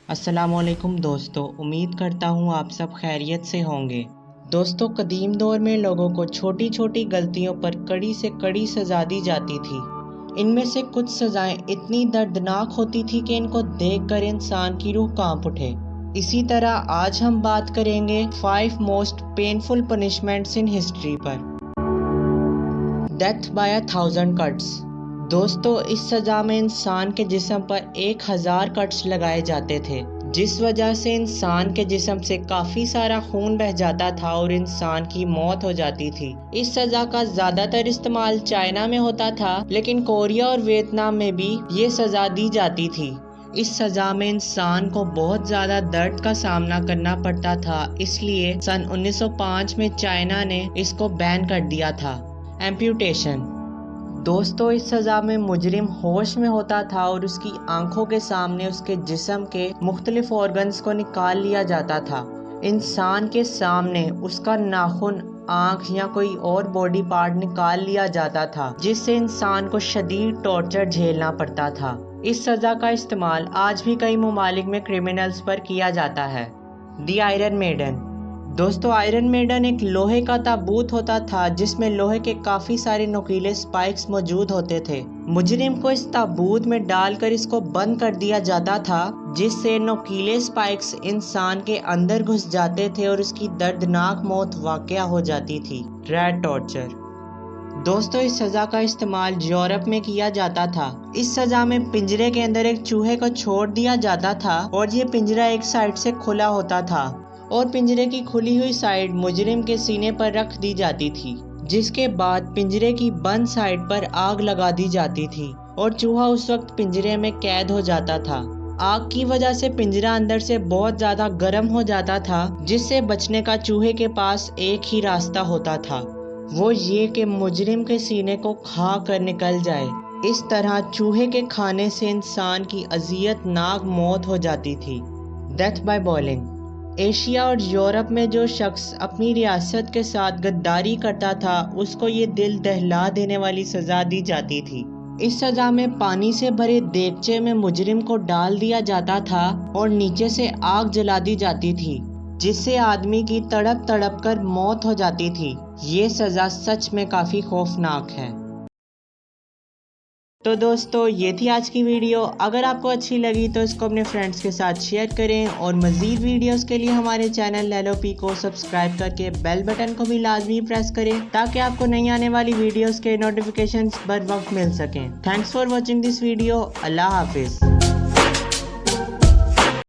अस्सलाम वालेकुम दोस्तों, उम्मीद करता हूँ आप सब खैरियत से होंगे। दोस्तों, कदीम दौर में लोगों को छोटी छोटी गलतियों पर कड़ी से कड़ी सज़ा दी जाती थी। इनमें से कुछ सज़ाएं इतनी दर्दनाक होती थी कि इनको देखकर इंसान की रूह कांप उठे। इसी तरह आज हम बात करेंगे 5 most painful punishments in history पर। Death by 1000 cuts. दोस्तों, इस सज़ा में इंसान के जिस्म पर 1000 कट्स लगाए जाते थे, जिस वजह से इंसान के जिस्म से काफ़ी सारा खून बह जाता था और इंसान की मौत हो जाती थी। इस सज़ा का ज़्यादातर इस्तेमाल चाइना में होता था, लेकिन कोरिया और वियतनाम में भी ये सज़ा दी जाती थी। इस सज़ा में इंसान को बहुत ज़्यादा दर्द का सामना करना पड़ता था, इसलिए सन 1905 में चाइना ने इसको बैन कर दिया था। एम्प्यूटेशन। दोस्तों, इस सज़ा में मुजरिम होश में होता था और उसकी आंखों के सामने उसके जिस्म के मुख्तलिफ ऑर्गन्स को निकाल लिया जाता था। इंसान के सामने उसका नाखून, आंख या कोई और बॉडी पार्ट निकाल लिया जाता था, जिससे इंसान को शदीद टॉर्चर झेलना पड़ता था। इस सज़ा का इस्तेमाल आज भी कई ममालिक में क्रिमिनल्स पर किया जाता है। दी आयरन मेडन। दोस्तों, आयरन मेडन एक लोहे का ताबूत होता था जिसमें लोहे के काफ़ी सारे नुकीले स्पाइक्स मौजूद होते थे। मुजरिम को इस ताबूत में डालकर इसको बंद कर दिया जाता था, जिससे नुकीले स्पाइक्स इंसान के अंदर घुस जाते थे और उसकी दर्दनाक मौत वाक़या हो जाती थी। Rat torture. दोस्तों, इस सज़ा का इस्तेमाल यूरोप में किया जाता था। इस सज़ा में पिंजरे के अंदर एक चूहे को छोड़ दिया जाता था और ये पिंजरा एक साइड से खुला होता था और पिंजरे की खुली हुई साइड मुजरिम के सीने पर रख दी जाती थी, जिसके बाद पिंजरे की बंद साइड पर आग लगा दी जाती थी और चूहा उस वक्त पिंजरे में कैद हो जाता था। आग की वजह से पिंजरा अंदर से बहुत ज़्यादा गर्म हो जाता था, जिससे बचने का चूहे के पास एक ही रास्ता होता था, वो ये कि मुजरिम के सीने को खा कर निकल जाए। इस तरह चूहे के खाने से इंसान की अज़ियतनाक मौत हो जाती थी। Death by boiling. एशिया और यूरोप में जो शख्स अपनी रियासत के साथ गद्दारी करता था, उसको ये दिल दहला देने वाली सज़ा दी जाती थी। इस सज़ा में पानी से भरे देगचे में मुजरिम को डाल दिया जाता था और नीचे से आग जला दी जाती थी, जिससे आदमी की तड़प तड़प कर मौत हो जाती थी। ये सज़ा सच में काफ़ी खौफनाक है। तो दोस्तों, ये थी आज की वीडियो। अगर आपको अच्छी लगी तो इसको अपने फ्रेंड्स के साथ शेयर करें और मज़ीद वीडियोस के लिए हमारे चैनल LLOP को सब्सक्राइब करके बेल बटन को भी लाजमी प्रेस करें, ताकि आपको नई आने वाली वीडियोस के नोटिफिकेशंस बर वक्त मिल सकें। Thanks for watching this video. अल्लाह हाफिज़।